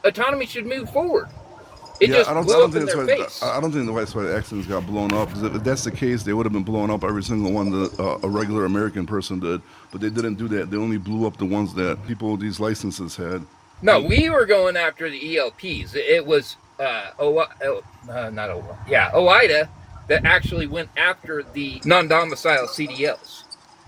autonomy should move forward. It Yeah, just I don't. I blew don't up in think that's their why. face. I don't think that's why the accidents got blown up. Because if that's the case, they would have been blowing up every single one that a regular American person did. But they didn't do that. They only blew up the ones that people with these licenses had. No, we were going after the ELPs. It was not OIDA that actually went after the non-domicile CDLs.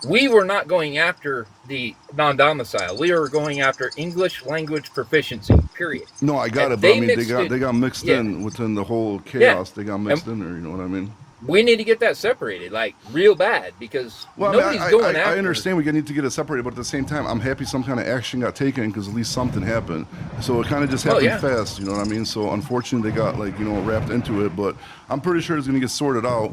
We were not going after the non-domicile. We were going after English language proficiency. Period. No, I got And it. But I they mean, they mixed got in. they got mixed Yeah, in within the whole yeah. chaos. They got And mixed in there. You know what I mean? we need to get that separated, like real bad, because Well, I nobody's mean, going I after. understand we need to get it separated, but at the same time, I'm happy some kind of action got taken because at least something happened. So it kind of just Oh happened yeah. fast, you know what I mean? So unfortunately, they got wrapped into it, but I'm pretty sure it's gonna get sorted out.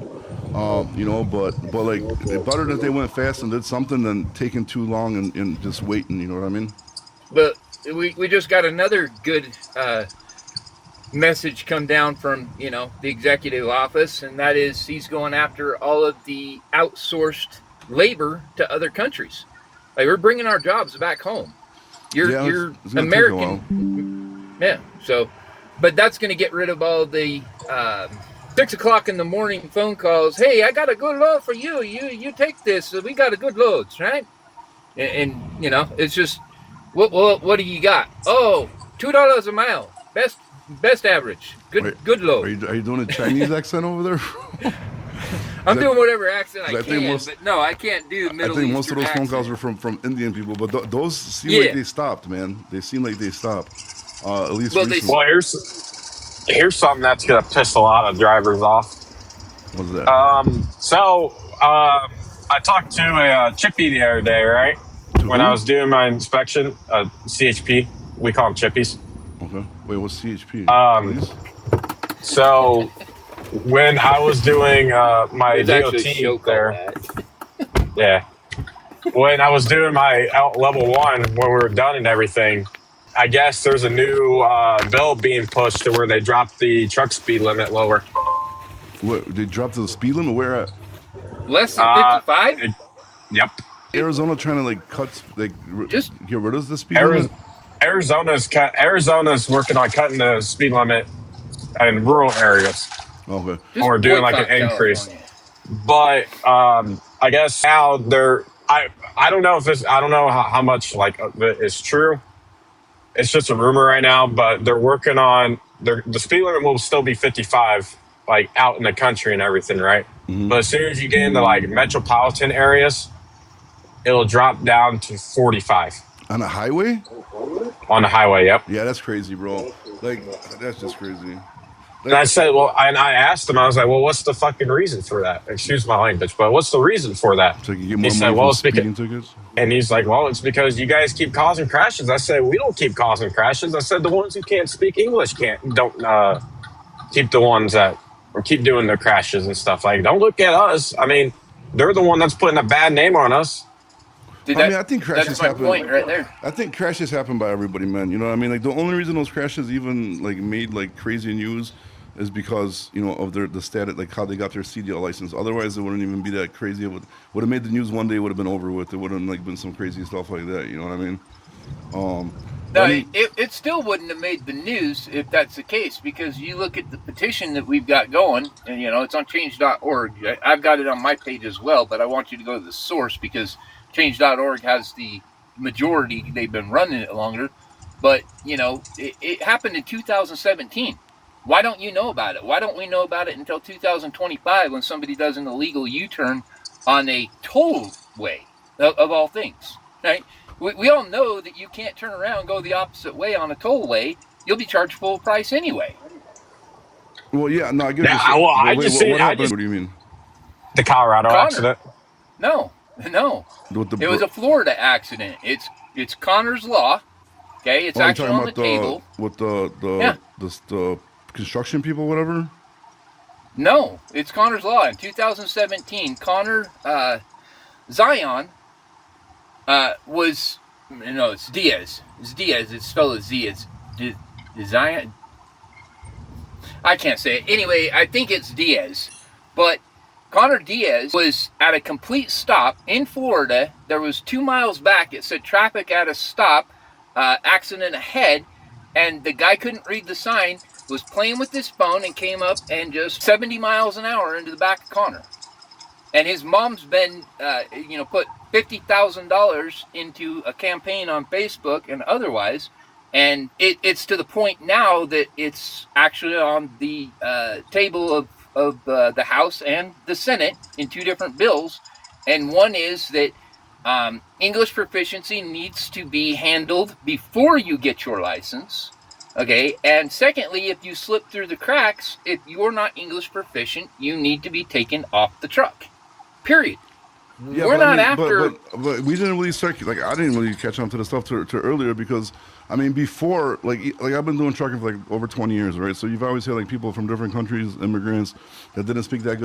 But like better that they went fast and did something than taking too long and just waiting. You know what I mean? But we just got another good message come down from the executive office, and that is he's going after all of the outsourced labor to other countries. Like, we're bringing our jobs back home. You're Yeah, you're it's gonna take a while. American, yeah. So, but that's going to get rid of all the 6 o'clock in the morning phone calls. Hey, I got a good load for you. You take this. We got a good loads, right? And it's just what do you got? Oh, $2 a mile. Best average. Wait, Good are load. you doing a Chinese accent over there? I'm 'Cause doing whatever accent I I think can, most- but no, I can't do I Middle think most of Eastern those phone calls accent. were from Indian people, but those seem Yeah. like they stopped, man. They seem like they stopped. At least Well, recently. Well, here's something that's gonna piss a lot of drivers off. What was that? I talked to a chippy the other day, right? To When I who? was doing my inspection, CHP, we call them chippies. Okay. Wait, what's CHP? Um, Please. so when I was doing my There's actually a DOT show called there, that. yeah, when I was doing my out level one, when we were done and everything, I guess there's a new bill being pushed to where they dropped the truck speed limit lower. What? They dropped the speed limit? Where at? Less than Uh, 55? it- yep. Arizona trying to Just get rid of the speed limit? Arizona's working on cutting the speed limit in rural areas, Okay. or doing like an boycott increase. California. But I guess now I don't know if this I don't know how much like is true. It's just a rumor right now, but they're working on the speed limit will still be 55, like out in the country and everything, right? Mhm. But as soon as you get into like metropolitan areas, it'll drop down to 45 On a highway? on the highway. Yep. Yeah, that's crazy, bro. Like, that's just crazy. And I said, well, and I asked him, I was like, well, what's the fucking reason for that? Excuse my language, but what's the reason for that? So you get He more said, money well, from it's because, speeding tickets? and he's like, well, it's because you guys keep causing crashes. I said, we don't keep causing crashes. I said, the ones who can't speak English don't keep the ones that or keep doing the crashes and stuff. Like, don't look at us. I mean, they're the one that's putting a bad name on us. Dude, I think crashes that's my happen. point right there. I think crashes happen by everybody, man. You know what I mean? Like, the only reason those crashes even like made like crazy news is because of the status, like how they got their CDL license. Otherwise, it wouldn't even be that crazy. It would have made the news one day. Would have been over with. It wouldn't like been some crazy stuff like that. You know what I mean? No, I mean, it still wouldn't have made the news if that's the case, because you look at the petition that we've got going, and it's on change.org. I've got it on my page as well, but I want you to go to the source because change.org has the majority. They've been running it longer, but it happened in 2017. Why don't you know about it? Why don't we know about it until 2025 when somebody does an illegal U-turn on a tollway of all things, right? We all know that you can't turn around and go the opposite way on a tollway. You'll be charged full price anyway. well, yeah, no, I get Yeah, you. well, What happened? What do you mean? The Colorado Connor. accident. No. With the It was a Florida accident. It's Connor's Law. Okay, it's you're actually talking on the about table. with Yeah. the construction people, whatever. No, it's Connor's Law. In 2017, Connor Zion was it's Diaz. It's Diaz. It's spelled as Z. It's Zion. I can't say it. Anyway, I think it's Diaz. But Connor Diaz was at a complete stop in Florida. There was 2 miles back. It said traffic at a stop, accident ahead. and the guy couldn't read the sign, was playing with his phone and came up and just 70 miles an hour into the back of Connor. And his mom's been, put $50,000 into a campaign on Facebook and otherwise. And it's to the point now that it's actually on the table of the House and the Senate in 2 different bills. And one is that English proficiency needs to be handled before you get your license. Okay, and secondly, if you slip through the cracks, if you're not English proficient, you need to be taken off the truck. Period. Yeah, We're but not I mean, after. but we didn't really start, like, I didn't really catch on to the stuff to earlier because, I mean, before, like I've been doing trucking for like over 20 years, right? So you've always had like people from different countries, immigrants that didn't speak that good